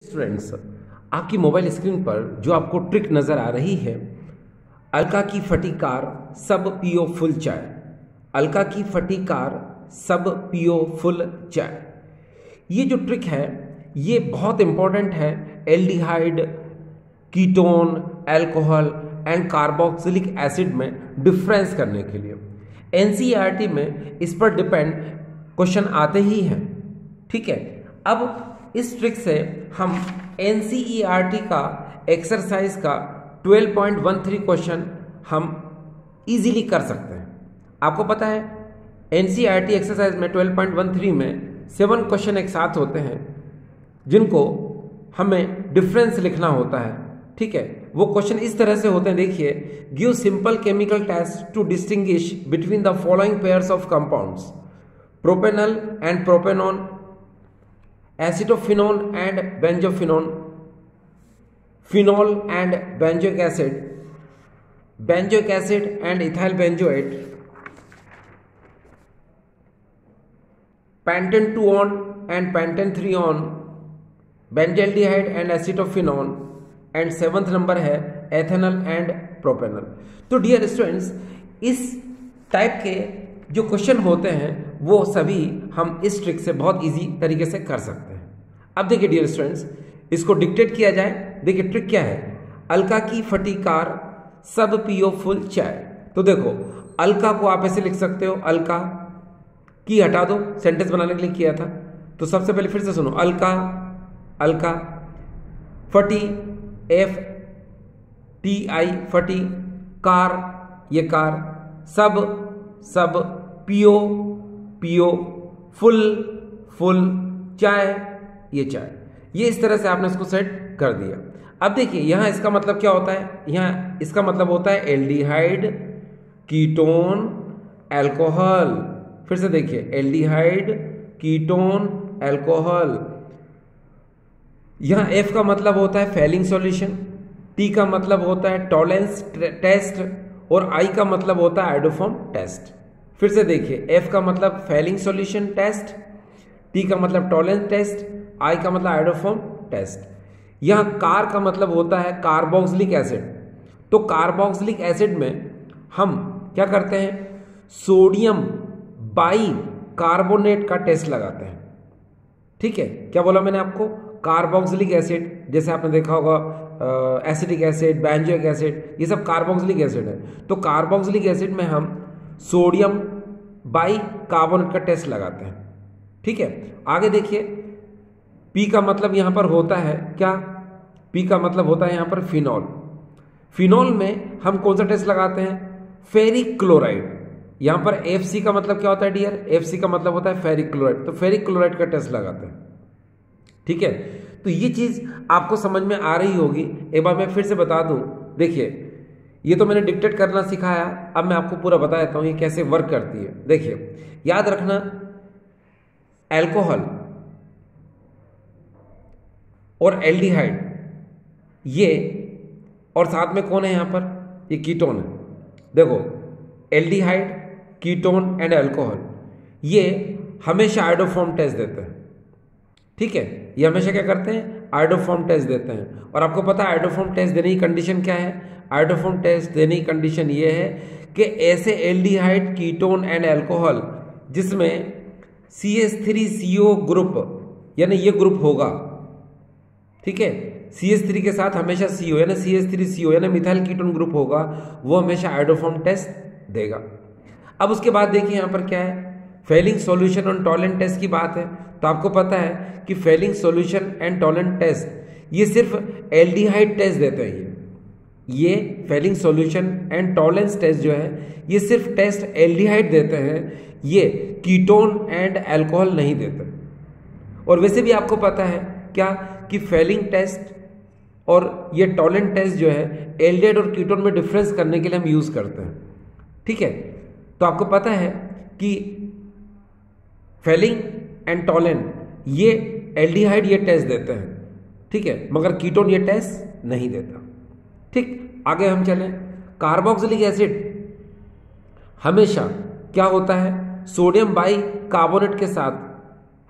Students, आपकी mobile screen पर जो आपको ट्रिक नज़र आ रही है, अलका की फटी कार सब पियो फुल चाय। अलका की फटी कार सब पियो फुल चाय। ये जो ट्रिक है ये बहुत इंपॉर्टेंट है aldehyde, ketone, alcohol and carboxylic acid में डिफरेंस करने के लिए। एनसीईआरटी में इस पर डिपेंड क्वेश्चन आते ही हैं। ठीक है, अब इस ट्रिक से हम एनसीईआरटी का एक्सरसाइज का 12.13 क्वेश्चन हम इजीली कर सकते हैं। आपको पता है एनसीईआरटी एक्सरसाइज में 12.13 में 7 क्वेश्चन एक साथ होते हैं जिनको हमें डिफरेंस लिखना होता है। ठीक है, वो क्वेश्चन इस तरह से होते हैं, देखिए, give simple chemical test to distinguish between the following pairs of compounds, propanal and propanone, acetophenone and benzophenone, phenol and benzoic acid and ethyl benzoate, pentane 2-on and pentane 3-on, benzaldehyde and acetophenone, and 7th number है ethanol and propanol. तो dear students, इस type के जो question होते हैं वो सभी हम इस ट्रिक से बहुत इजी तरीके से कर सकते हैं। अब देखिए डियर स्टूडेंट्स, इसको डिक्टेट किया जाए। देखिए ट्रिक क्या है, अलका की फटी कार सब पियो फुल चाय। तो देखो, अलका को आप ऐसे लिख सकते हो, अलका की हटा दो, सेंटेंस बनाने के लिए किया था। तो सबसे पहले फिर से सुनो, अलका, अलका, फटी, FTI फटी, कार, ये कार, सब, सब, पियो, पियो, फुल, फुल, चाय, ये चाय। ये इस तरह से आपने इसको सेट कर दिया। अब देखिए यहां इसका मतलब क्या होता है, यहां इसका मतलब होता है एल्डिहाइड, कीटोन, अल्कोहल। फिर से देखिए, एल्डिहाइड, कीटोन, अल्कोहल। यहां F का मतलब होता है फेलिंग सॉल्यूशन, T का मतलब होता है टॉलेंस टेस्ट और I का मतलब होता है आयोडोफॉर्म टेस्ट। फिर से देखिए, F का मतलब फेलिंग सॉल्यूशन टेस्ट, T का मतलब टॉलेंस टेस्ट, I का मतलब आयोडोफॉर्म टेस्ट। यहां कार का मतलब होता है कार्बोक्सिलिक एसिड। तो कार्बोक्सिलिक एसिड में हम क्या करते हैं, सोडियम बाई कार्बोनेट का टेस्ट लगाते हैं। ठीक है, क्या बोला मैंने आपको, कार्बोक्सिलिक एसिड, जैसे आपने देखा होगा एसिटिक एसिड, बेंजोइक एसिड, ये सब कार्बोक्सिलिक एसिड है। तो कार्बोक्सिलिक एसिड में हम सोडियम बाई कार्बोनेट का टेस्ट लगाते हैं। ठीक है, आगे देखिए, पी का मतलब यहां पर होता है क्या, पी का मतलब होता है यहां पर फिनॉल। फिनॉल में हम कौन सा टेस्ट लगाते हैं, फेरिक क्लोराइड। यहां पर FC का मतलब क्या होता है डियर, FC का मतलब होता है फेरिक क्लोराइड। तो फेरिक क्लोराइड का टेस्ट लगाते हैं। ठीक है, तो ये चीज आपको समझ में आ रही होगी। एक बार मैं फिर से बता दूं, देखिए ये तो मैंने डिक्टेट करना सिखाया, अब मैं आपको पूरा बता देता हूं ये कैसे वर्क करती है। देखिए, याद रखना, अल्कोहल और एल्डिहाइड ये, और साथ में कौन है यहां पर, ये कीटोन है। देखो, एल्डिहाइड, कीटोन एंड अल्कोहल ये हमेशा आयोडोफॉर्म टेस्ट देते हैं। ठीक है, ये हमेशा क्या करते हैं, आयोडोफॉर्म टेस्ट देते हैं। और आपको पता है आयोडोफॉर्म टेस्ट देने की कंडीशन क्या है, आयोडोफॉर्म टेस्ट देने की कंडीशन ये है कि ऐसे एल्डिहाइड, कीटोन एंड अल्कोहल जिसमें CH3CO ग्रुप यानी ये ग्रुप होगा। ठीक है, CH3 के साथ हमेशा CO यानी CH3CO यानी मिथाइल कीटोन ग्रुप होगा, वो हमेशा आयोडोफॉर्म टेस्ट देगा। अब उसके बाद देखिए यहां पर क्या है, Fehling solution and Tollens test की बात है। तो आपको पता है कि Fehling solution and Tollens test ये सिर्फ एल्डिहाइड टेस्ट देते हैं। ये Fehling solution and Tollens test जो है ये सिर्फ टेस्ट एल्डिहाइड देते हैं, ये कीटोन एंड अल्कोहल नहीं देते। और वैसे भी आपको पता है क्या कि फेलिंग टेस्ट और ये टॉलेंट टेस्ट जो है एल्डिहाइड और कीटोन में डिफरेंस करने के लिए हम यूज करते हैं। ठीक है, तो आपको पता है कि फेलिंग एंड टॉलेंट ये एल्डिहाइड ये टेस्ट देते हैं। ठीक है, मगर कीटोन ये टेस्ट नहीं देता। ठीक, आगे हम चलें, कार्बोक्सिलिक एसिड हमेशा क्या होता है, सोडियम बाई कार्बोनेट के साथ,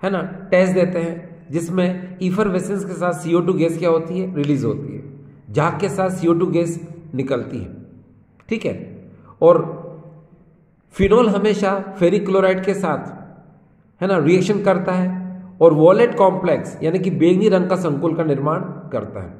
है ना, टेस्ट देते हैं। जिसमें इफरवेसेंस के साथ CO2 गैस क्या होती है, रिलीज होती है, झाग के साथ CO2 गैस निकलती है, ठीक है। और फिनोल हमेशा फेरिक क्लोराइड के साथ, है ना, रिएक्शन करता है और वॉलेट कॉम्प्लेक्स यानी कि बैंगनी रंग का संकुल का निर्माण करता है।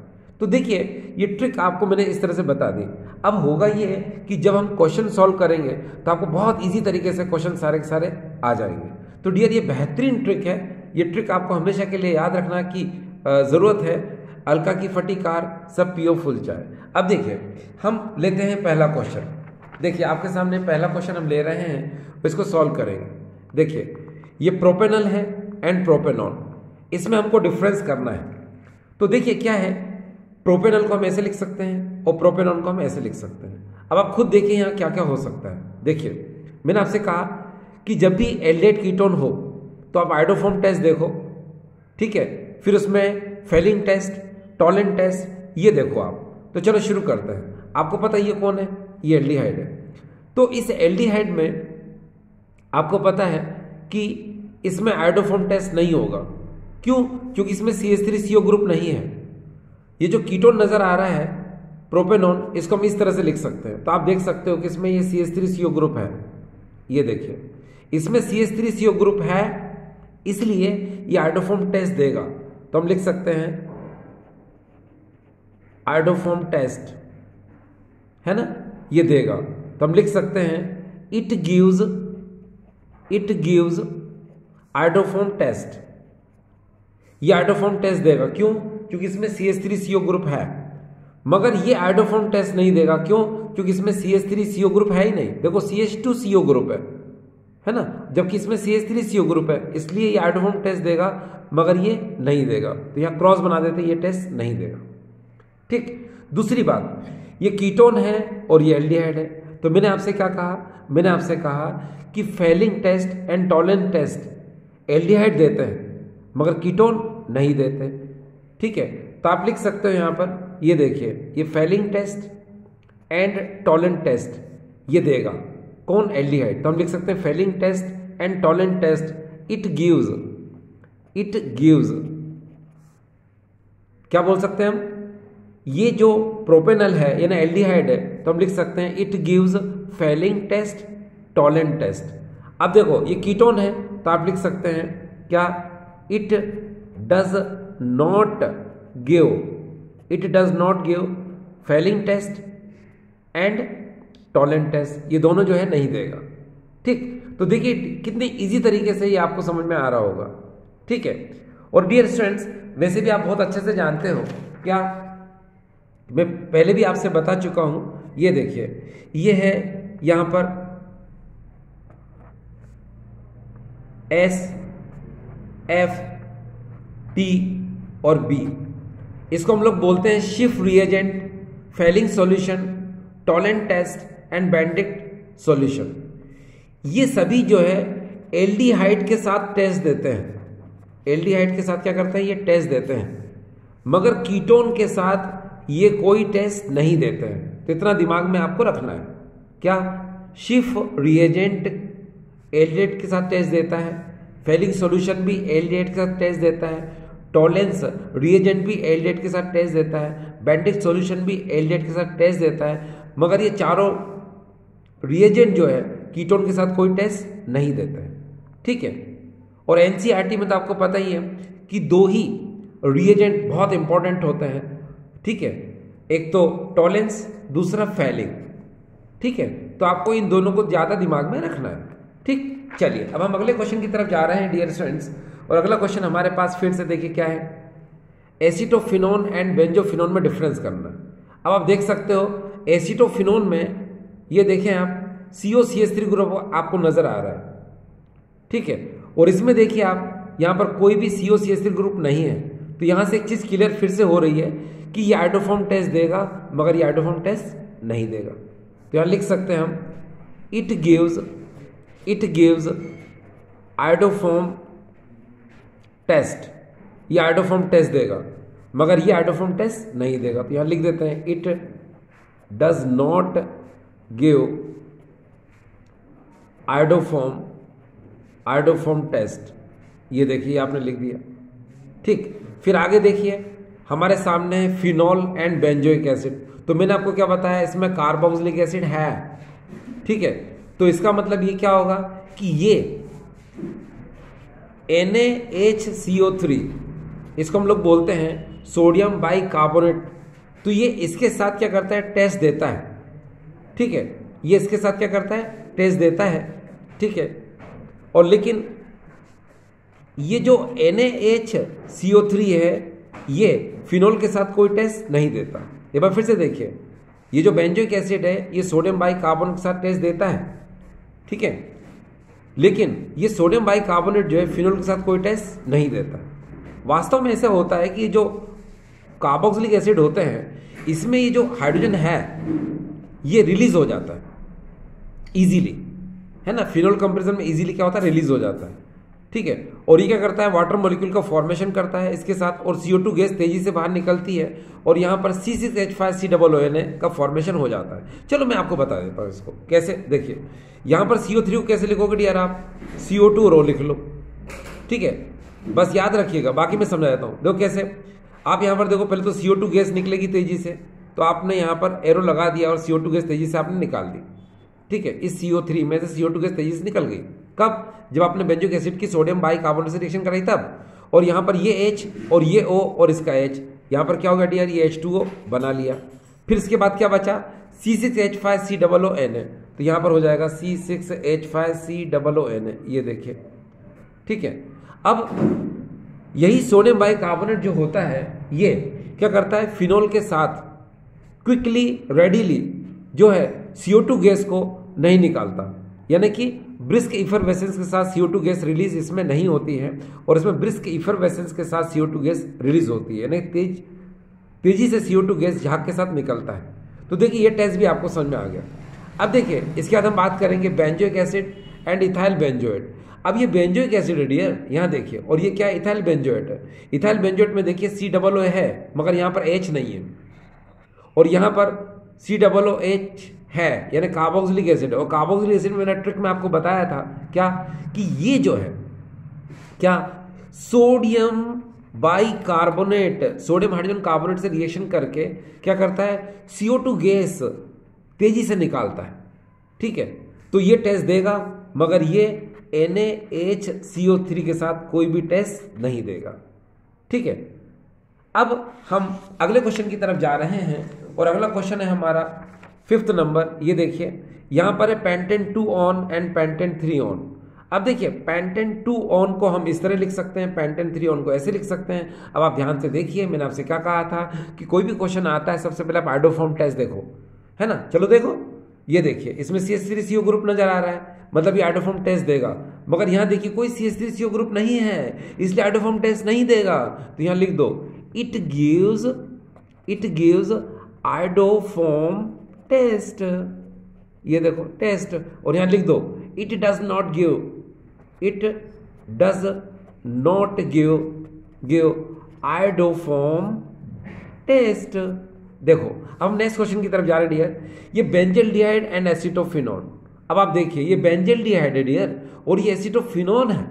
तो देखिए ये ट्रिक आपको मैंने इस तरह से बता दी। अब होगा ये कि जब हम क्वेश्चन सॉल्व करेंगे तो आपको बहुत इजी तरीके से क्वेश्चन सारे के सारे आ जाएंगे। तो डियर ये बेहतरीन ट्रिक है, ये ट्रिक आपको हमेशा के लिए याद रखना की ज़रूरत है। अलका की फटी कार सब पियो फुल चाय। अब देखिए हम लेते हैं पहला क्वेश्चन। देखिए आपके सामने पहला क्वेश्चन हम ले रहे हैं, इसको सॉल्व करेंगे। देखिए ये प्रोपेनॉल है एंड प्रोपेनॉल, इसमें हमको डिफरेंस करना है। तो देखिए क्या है, प्रोपेनॉल को हम ऐसे लिख सकते हैं और प्रोपेनॉल को हम ऐसे लिख सकते हैं। अब आप खुद देखिए यहाँ क्या क्या हो सकता है। देखिए मैंने आपसे कहा कि जब भी एल्डेहाइड कीटोन हो तो आप आयोडोफॉर्म टेस्ट देखो, ठीक है, फिर उसमें फेलिंग टेस्ट, टॉलेंट टेस्ट, ये देखो आप। तो चलो शुरू करते हैं। आपको पता है ये कौन है, ये एल्डिहाइड है। तो इस एल्डिहाइड में आपको पता है कि इसमें आयोडोफॉर्म टेस्ट नहीं होगा। क्यों? क्योंकि इसमें CH3CO ग्रुप नहीं है। ये जो कीटोन नजर आ रहा है प्रोपेनॉन, इसको हम इस तरह से लिख सकते हैं। तो आप देख सकते हो कि इसमें ये CH3CO ग्रुप है। ये देखिए इसमें CH3CO ग्रुप है, इसलिए ये आयोडोफॉर्म टेस्ट देगा। तो हम लिख सकते हैं आयोडोफॉर्म टेस्ट, है ना, ये देगा। तो हम लिख सकते हैं इट गिव्स आयोडोफॉर्म टेस्ट। ये आयोडोफॉर्म टेस्ट देगा। क्यों? क्योंकि इसमें CH3CO ग्रुप है। मगर ये आयोडोफॉर्म टेस्ट नहीं देगा। क्यों? क्योंकि इसमें CH3CO ग्रुप है ही नहीं। देखो CH2CO ग्रुप है ना, जबकि इसमें CH3CO ग्रुप है, इसलिए ये आयोडोफॉर्म टेस्ट देगा, मगर ये नहीं देगा। तो यहां क्रॉस बना देते, ये टेस्ट नहीं देगा। ठीक। दूसरी बात, ये कीटोन है और ये एल्डिहाइड है। तो मैंने आपसे क्या कहा, मैंने आपसे कहा कि Fehling test and Tollens test aldehyde देते हैं मगर कीटोन नहीं देते, ठीक है। तो आप लिख सकते हो यहां पर, ये देखिए ये Fehling test and Tollens test ये देगा कौन, एल्डिहाइड। तो हम लिख सकते हैं Fehling test and Tollens test it gives क्या बोल सकते हैं हम, ये जो प्रोपेनॉल है यानी एल्डिहाइड है, तो हम लिख सकते हैं it gives Fehling test Tollens test. अब देखो ये कीटोन है तो आप लिख सकते हैं क्या, it does not give Fehling test and Tollens test, ये दोनों जो है नहीं देगा। ठीक। तो देखिए कितने इजी तरीके से ये आपको समझ में आ रहा होगा, ठीक है। और डियर स्टूडेंट्स, वैसे भी आप बहुत अच्छे से जानते हो क्या, मैं पहले भी आपसे बता चुका हूं। ये देखिए ये है यहां पर S, F, T और B, इसको हम लोग बोलते हैं शिफ्ट reagent, Fehling solution, Tollens test and Benedict solution. ये सभी जो है एल्डिहाइड के साथ टेस्ट देते हैं। एल्डिहाइड के साथ क्या करते हैं, ये टेस्ट देते हैं, मगर कीटोन के साथ ये कोई टेस्ट नहीं देते हैं। तो इतना दिमाग में आपको रखना है क्या, शिफ्ट रिएजेंट एल्डिहाइड के साथ टेस्ट देता है, फेलिंग सॉल्यूशन भी एल्डिहाइड के साथ टेस्ट देता है, टॉलेंस रिएजेंट भी एल्डिहाइड के साथ टेस्ट देता है, बेंडिक्ट सॉल्यूशन भी एल्डिहाइड के साथ टेस्ट देता है, मगर ये चारों रिएजेंट जो है कीटोन के साथ कोई टेस्ट नहीं देते हैं, ठीक है। और एनसीईआरटी में तो आपको पता ही है कि दो ही रिएजेंट बहुत इंपॉर्टेंट होते हैं, ठीक है, एक तो टॉलेंस, दूसरा फेलिंग, ठीक है। तो आपको इन दोनों को ज्यादा दिमाग में रखना है, ठीक। चलिए अब हम अगले क्वेश्चन की तरफ जा रहे हैं डियर स्टूडेंट्स। और अगला क्वेश्चन हमारे पास फिर से देखिए क्या है, एसीटोफिनोन एंड बेंजोफिनोन में डिफरेंस करना। अब आप देख सकते हो एसीटोफिनोन में ये देखें आप COCH3 ग्रुप आपको नजर आ रहा है, ठीक है। और इसमें देखिए आप यहाँ पर कोई भी COCH3 ग्रुप नहीं है। तो यहाँ से एक चीज क्लियर फिर से हो रही है कि ये आयोडोफॉर्म टेस्ट देगा मगर ये आयोडोफॉर्म टेस्ट नहीं देगा। तो यहाँ लिख सकते हैं हम इट गिव्स आयोडोफॉर्म टेस्ट, ये आयोडोफॉर्म टेस्ट देगा मगर ये आयोडोफॉर्म टेस्ट नहीं देगा। तो यहाँ लिख देते हैं it does not give iodoform test. ये देखिए आपने लिख दिया, ठीक, फिर आगे देखिए हमारे सामने है फिनॉल एंड बेंजोइक एसिड। तो मैंने आपको क्या बताया, इसमें कार्बोक्सिलिक एसिड है, ठीक है। तो इसका मतलब ये क्या होगा कि ये NaHCO3, इसको हम लोग बोलते हैं सोडियम बाइकार्बोनेट। तो ये इसके साथ क्या करता है, टेस्ट देता है, ठीक है। ये इसके साथ क्या करता है, टेस्ट देता है, ठीक है। और लेकिन ये जो NaHCO3 है ये फिनोल के साथ कोई टेस्ट नहीं देता। एक बार फिर से देखिए, ये जो बेंजोइक एसिड है ये सोडियम बाइकार्बोनेट के साथ टेस्ट देता है, ठीक है। लेकिन ये सोडियम बाइकार्बोनेट जो है फिनोल के साथ कोई टेस्ट नहीं देता। वास्तव में ऐसा होता है कि जो कार्बोक्सिलिक एसिड होते हैं इसमें ये जो हाइड्रोजन है ये रिलीज हो जाता है इजीली, है ना। फिनोल कंपैरिजन में इजीली क्या होता है, रिलीज हो जाता है, ठीक है। और ये क्या करता है, वाटर मॉलिक्यूल का फॉर्मेशन करता है इसके साथ, और CO2 गैस तेजी से बाहर निकलती है और यहाँ पर C6H5COONA का फॉर्मेशन हो जाता है। चलो मैं आपको बता देता हूँ इसको कैसे। देखिए यहाँ पर CO3 को कैसे लिखोगे यार, आप CO2 रो लिख लो, ठीक है। बस याद रखिएगा, बाकी मैं समझा देता हूँ। देखो कैसे, आप यहाँ पर देखो, पहले तो CO2 गैस निकलेगी तेजी से, तो आपने यहाँ पर एरो लगा दिया और CO2 गैस तेजी से आपने निकाल दी, ठीक है। इस CO3 में से CO2 गैस तेजी से निकल गई। कब, जब आपने बेंजोइक एसिड की सोडियम बाइकार्बोनेट से रिएक्शन कराई तब। और यहाँ पर ये H और ये O और इसका H, यहाँ पर क्या हो गया डियर, ये H2O बना लिया। फिर इसके बाद क्या बचा, C6H5COONA, तो यहाँ पर हो जाएगा C6H5COONA, ये देखिए, ठीक है। अब यही सोडियम बाइकार्बोनेट जो होता है ये क्या करता है, फिनोल के साथ क्विकली रेडीली जो है CO2 गैस को नहीं निकालता, यानी कि ब्रिस्क इफरवेसेंस के साथ CO2 गैस रिलीज इसमें नहीं होती है, और इसमें ब्रिस्क इफरवेसेंस के साथ CO2 गैस रिलीज होती है, यानी तेजी से CO2 गैस झाग के साथ निकलता है। तो देखिए ये टेस्ट भी आपको समझ में आ गया। अब देखिए इसके बाद हम बात करेंगे benzoic acid and ethyl benzoate. अब ये बेंजोइक एसिड है डियर, यहाँ देखिए, और ये क्या है, इथाइल बेंजोएट है। इथाइल बेंजोएट में देखिए COO है मगर यहाँ पर H नहीं है, और यहाँ पर COOH है, यानी कार्बोक्सिलिक एसिड है। और कार्बोक्सिलिक एसिड में ट्रिक में आपको बताया था क्या, कि ये जो है क्या, sodium bicarbonate, sodium hydrogen carbonate से रिएक्शन करके क्या करता है, CO2 गैस तेजी से निकालता है, ठीक है। तो ये टेस्ट देगा, मगर ये NaHCO3 के साथ कोई भी टेस्ट नहीं देगा, ठीक है। अब हम अगले क्वेश्चन की तरफ जा रहे हैं, और अगला क्वेश्चन है हमारा 5th नंबर। ये देखिए यहां पर है pentane 2 on and pentane 3 on. अब देखिए पेंटेन 2 ऑन को हम इस तरह लिख सकते हैं, पेंटेन 3 ऑन को ऐसे लिख सकते हैं। अब आप ध्यान से देखिए, मैंने आपसे क्या कहा था कि कोई भी क्वेश्चन आता है सबसे पहले आप आइडोफॉर्म टेस्ट देखो, है ना। चलो देखो, ये देखिए इसमें CH3CO ग्रुप नजर आ रहा है, मतलब ये आइडोफॉर्म टेस्ट देगा। मगर यहाँ देखिए कोई CH3CO ग्रुप नहीं है, इसलिए आइडोफॉर्म टेस्ट नहीं देगा। तो यहाँ लिख दो इट गिव्स आइडोफॉर्म टेस्ट, ये देखो टेस्ट। और यहाँ लिख दो it does not give iodoform test. देखो अब नेक्स्ट क्वेश्चन की तरफ जा रहे डियर, ये बेंजल्डिहाइड एंड एसिटोफिनोन। अब आप देखिए ये बेंजल्डिहाइड है डियर, और ये एसिटोफिनोन है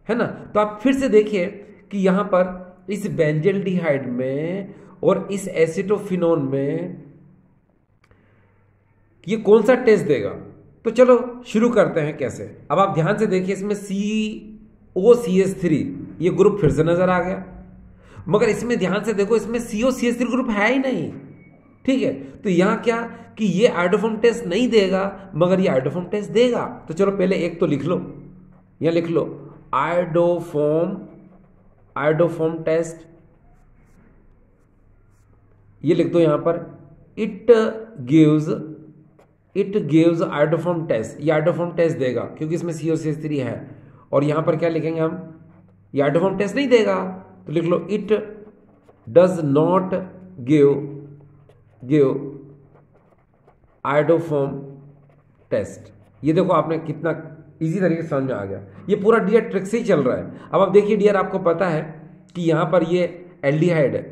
ना। तो आप फिर से देखिए कि यहां पर इस बेंजल्डिहाइड में और इस एसिटोफिनोन में ये कौन सा टेस्ट देगा। तो चलो शुरू करते हैं कैसे। अब आप ध्यान से देखिए, इसमें COCH3 ये ग्रुप फिर से नजर आ गया, मगर इसमें ध्यान से देखो इसमें COCH3 ग्रुप है ही नहीं, ठीक है। तो यहां क्या कि ये आइडोफॉर्म टेस्ट नहीं देगा, मगर ये आइडोफॉर्म टेस्ट देगा। तो चलो पहले एक तो लिख लो, यहां लिख लो आइडोफॉर्म टेस्ट, ये लिख दो यहां पर इट गिव्स आइडोफॉर्म टेस्ट। ये आइडोफॉर्म टेस्ट देगा क्योंकि इसमें COCH3 है। और यहां पर क्या लिखेंगे हम, ये आइडोफॉर्म टेस्ट नहीं देगा, तो लिख लो it does not give iodoform test. ये देखो आपने कितना इजी तरीके से समझ में आ गया। ये पूरा डियर ट्रिक से ही चल रहा है। अब आप देखिए डियर, आपको पता है कि यहां पर ये एल्डिहाइड है,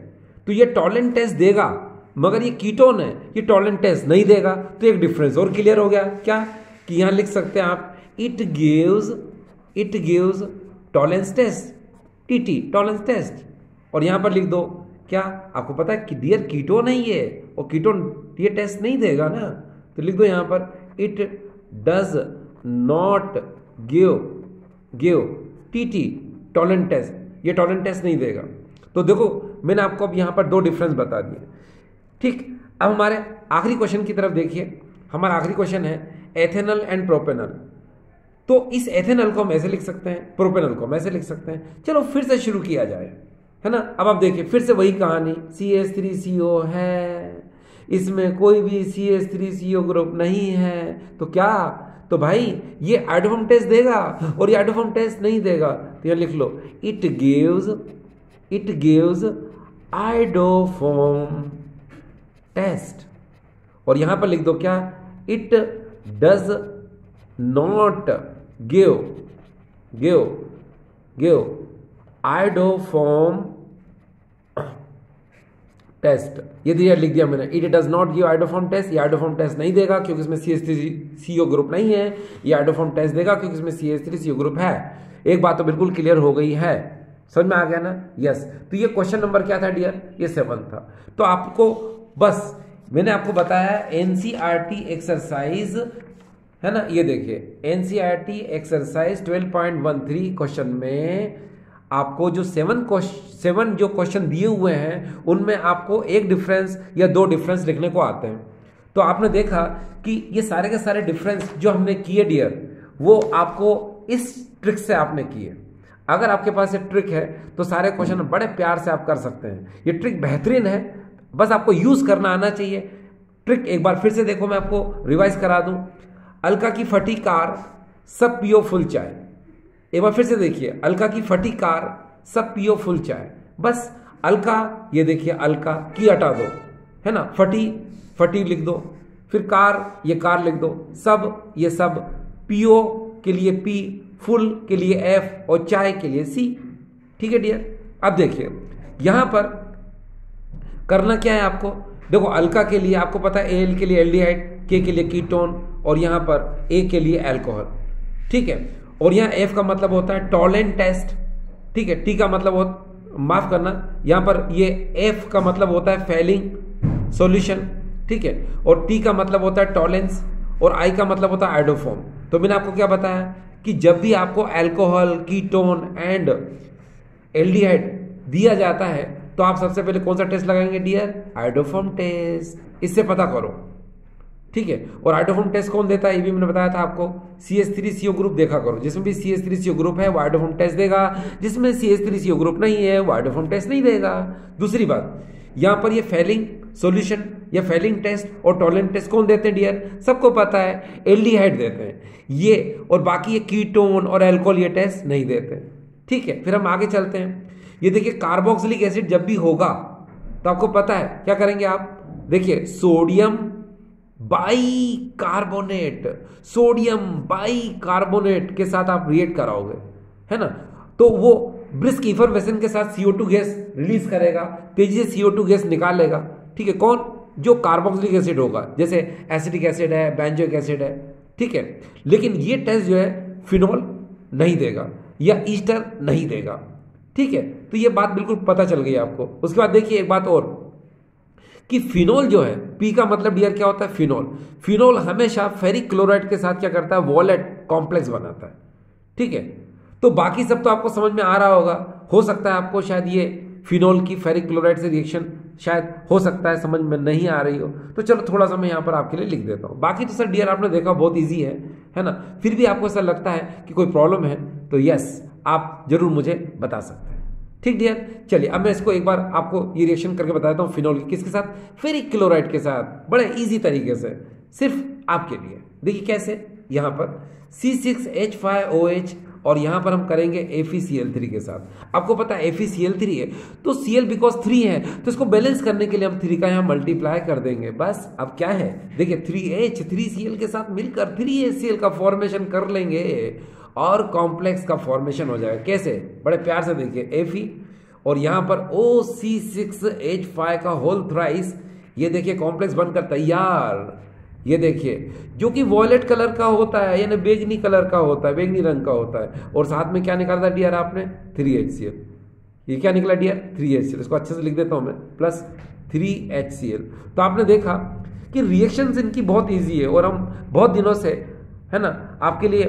तो ये टॉलेंट टेस्ट देगा, मगर ये कीटोन है, ये टॉलेंट टेस्ट नहीं देगा। तो एक डिफरेंस और क्लियर हो गया क्या, कि यहां लिख सकते हैं आप it gives Tollens test, TT tolerance test. और यहां पर लिख दो क्या, आपको पता है कि डियर कीटोन है ये, और कीटोन ये टेस्ट नहीं देगा ना, तो लिख दो यहां पर it does not give TT tolerance test, ये टॉलरेंस टेस्ट नहीं देगा। तो देखो मैंने आपको अब यहां पर दो डिफरेंस बता दिए। ठीक, अब हमारे आखिरी क्वेश्चन की तरफ देखिए। हमारा आखिरी क्वेश्चन है एथेनॉल एंड प्रोपेनॉल। तो इस एथेनॉल को हम ऐसे लिख सकते हैं, प्रोपेनॉल को हम ऐसे लिख सकते हैं। चलो फिर से शुरू किया जाए, है ना। अब आप देखिए फिर से वही कहानी, CH3CO है, इसमें कोई भी CH3CO ग्रुप नहीं है, तो क्या, तो भाई ये आइडोफॉर्म टेस्ट देगा और ये आइडोफॉर्म टेस्ट नहीं देगा। तो यहां लिख लो इट गिव्स आइडोफॉर्म टेस्ट, और यहां पर लिख दो क्या, it does not give iodoform test. ये दिया, लिख दिया मैंने, it does not give iodoform test, ये आइडोफॉर्म टेस्ट नहीं देगा क्योंकि इसमें CH3CO ग्रुप नहीं है। ये आइडोफॉर्म टेस्ट देगा क्योंकि इसमें CH3CO ग्रुप है। एक बात तो बिल्कुल क्लियर हो गई है, समझ में आ गया ना। यस, तो ये क्वेश्चन नंबर क्या था डियर, ये 7 था। तो आपको बस मैंने आपको बताया NCERT एक्सरसाइज, है ना। ये देखिए NCERT एक्सरसाइज 12.13 क्वेश्चन में आपको जो 7 जो क्वेश्चन दिए हुए हैं उनमें आपको एक डिफरेंस या दो डिफरेंस लिखने को आते हैं। तो आपने देखा कि ये सारे के सारे डिफरेंस जो हमने किए डियर, वो आपको इस ट्रिक से आपने किए। अगर आपके पास ये ट्रिक है तो सारे क्वेश्चन बड़े प्यार से आप कर सकते हैं। ये ट्रिक बेहतरीन है, बस आपको यूज करना आना चाहिए। ट्रिक एक बार फिर से देखो, मैं आपको रिवाइज करा दूं। अलका की फटी कार, सब पियो फुल चाय। एक बार फिर से देखिए, अलका की फटी कार, सब पियो फुल चाय। बस अलका, ये देखिए अलका की हटा दो, है ना, फटी लिख दो, फिर कार, ये कार लिख दो, सब ये सब, पियो के लिए P, फुल के लिए F और चाय के लिए C। ठीक है डियर। अब देखिए यहां पर करना क्या है आपको, देखो अलका के लिए आपको पता है Al के लिए एल्डिहाइड, K के लिए कीटोन, और यहां पर A के लिए अल्कोहल। ठीक है, और यहां F का मतलब होता है टॉलरेंस टेस्ट। ठीक है, T का मतलब माफ करना, यहां पर ये F का मतलब होता है फेलिंग सॉल्यूशन। ठीक है, और T का मतलब होता है टॉलरेंस, और I का मतलब होता है आइडोफॉर्म। तो मैंने आपको क्या बताया कि जब भी आपको अल्कोहल, कीटोन एंड एल्डिहाइड दिया जाता है तो आप सबसे पहले कौन सा टेस्ट लगाएंगे डियर, आइडोफॉर्म टेस्ट। इससे पता करो। ठीक है, और आइडोफॉर्म टेस्ट कौन देता है ये भी मैंने बताया था आपको, CH3CO ग्रुप देखा करो। जिसमें भी CH3CO ग्रुप है वो आइडोफॉर्म टेस्ट देगा, जिसमें CH3CO ग्रुप नहीं है वो आइडोफॉर्म टेस्ट नहीं देगा। दूसरी बात, यहां पर ये फेलिंग सॉल्यूशन या फेलिंग टेस्ट और टॉलरेंस टेस्ट कौन देते हैं डियर, सबको पता है एल्डिहाइड देते हैं ये, और बाकी ये कीटोन और अल्कोहल ये टेस्ट नहीं देते। ठीक है, फिर हम आगे चलते हैं। ये देखिए कार्बोक्सिलिक एसिड जब भी होगा तो आपको पता है क्या करेंगे आप, देखिए सोडियम बाइकार्बोनेट के साथ आप रिएक्ट कराओगे, है ना, तो वो ब्रिस्क इफरवेशन के साथ CO2 गैस रिलीज करेगा, तेजी से CO2 गैस निकालेगा। ठीक है, कौन, जो कार्बोक्सिलिक एसिड होगा, जैसे एसिटिक एसिड है, बेंजोइक एसिड है। ठीक है, लेकिन ये टेस्ट जो है फिनॉल नहीं देगा या ईस्टर नहीं देगा। ठीक है, तो ये बात बिल्कुल पता चल गई आपको। उसके बाद देखिए एक बात और कि फिनॉल जो है, P का मतलब डियर क्या होता है, फिनॉल हमेशा फेरिक क्लोराइड के साथ क्या करता है, वॉलेट कॉम्प्लेक्स बनाता है। ठीक है, तो बाकी सब तो आपको समझ में आ रहा होगा। हो सकता है आपको शायद ये फिनॉल की फेरिक क्लोराइड से रिएक्शन शायद हो सकता है समझ में नहीं आ रही हो, तो चलो थोड़ा सा मैं यहाँ पर आपके लिए लिख देता हूँ। बाकी तो सर डियर आपने देखा बहुत ईजी है ना। फिर भी आपको ऐसा लगता है कि कोई प्रॉब्लम है तो यस आप जरूर मुझे बता सकते हैं। ठीक डियर, चलिए अब मैं इसको एक बार आपको ये रिएक्शन करके बताता हूँ फिनॉल की, किसके साथ, फेरिक क्लोराइड के साथ, बड़े इजी तरीके से सिर्फ आपके लिए। देखिए कैसे, यहाँ पर C6H5OH और यहां पर हम करेंगे FeCl3 के साथ। आपको पता है FeCl3 है तो Cl बिकॉज 3 है तो इसको बैलेंस करने के लिए हम 3 का यहां मल्टीप्लाई कर देंगे। बस अब क्या है, देखिए 3H 3Cl के साथ मिलकर 3HCl का फॉर्मेशन कर लेंगे और कॉम्प्लेक्स का फॉर्मेशन हो जाएगा। कैसे, बड़े प्यार से देखिए Fe और यहां पर OC6H5 का होल थ्राइस, ये देखिए कॉम्प्लेक्स बनकर तैयार। ये देखिए जो कि वॉयलेट कलर का होता है यानी बैंगनी कलर का होता है, बैंगनी रंग का होता है, और साथ में क्या निकाला था डियर आपने, 3HCl। ये क्या निकला डियर 3HCl, इसको अच्छे से लिख देता हूं मैं, प्लस 3HCl। तो आपने देखा कि रिएक्शंस इनकी बहुत इजी है और हम बहुत दिनों से, है ना, आपके लिए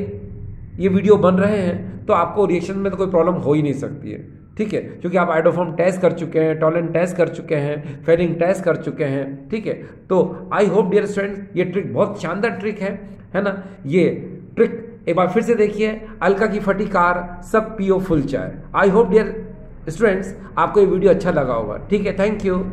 ये वीडियो बन रहे हैं, तो आपको रिएक्शन में तो कोई प्रॉब्लम हो ही नहीं सकती है, ठीक है, क्योंकि आप आइडोफॉर्म टेस्ट कर चुके हैं, टॉलेंट टेस्ट कर चुके हैं, फेलिंग टेस्ट कर चुके हैं, ठीक है। तो आई होप डियर स्टूडेंट्स ये ट्रिक बहुत शानदार ट्रिक है ना। ये ट्रिक एक बार फिर से देखिए, अलका की फटी कार सब पियो फुल चाय। आई होप डियर स्टूडेंट्स आपको ये वीडियो अच्छा लगा होगा, ठीक है। Thank you.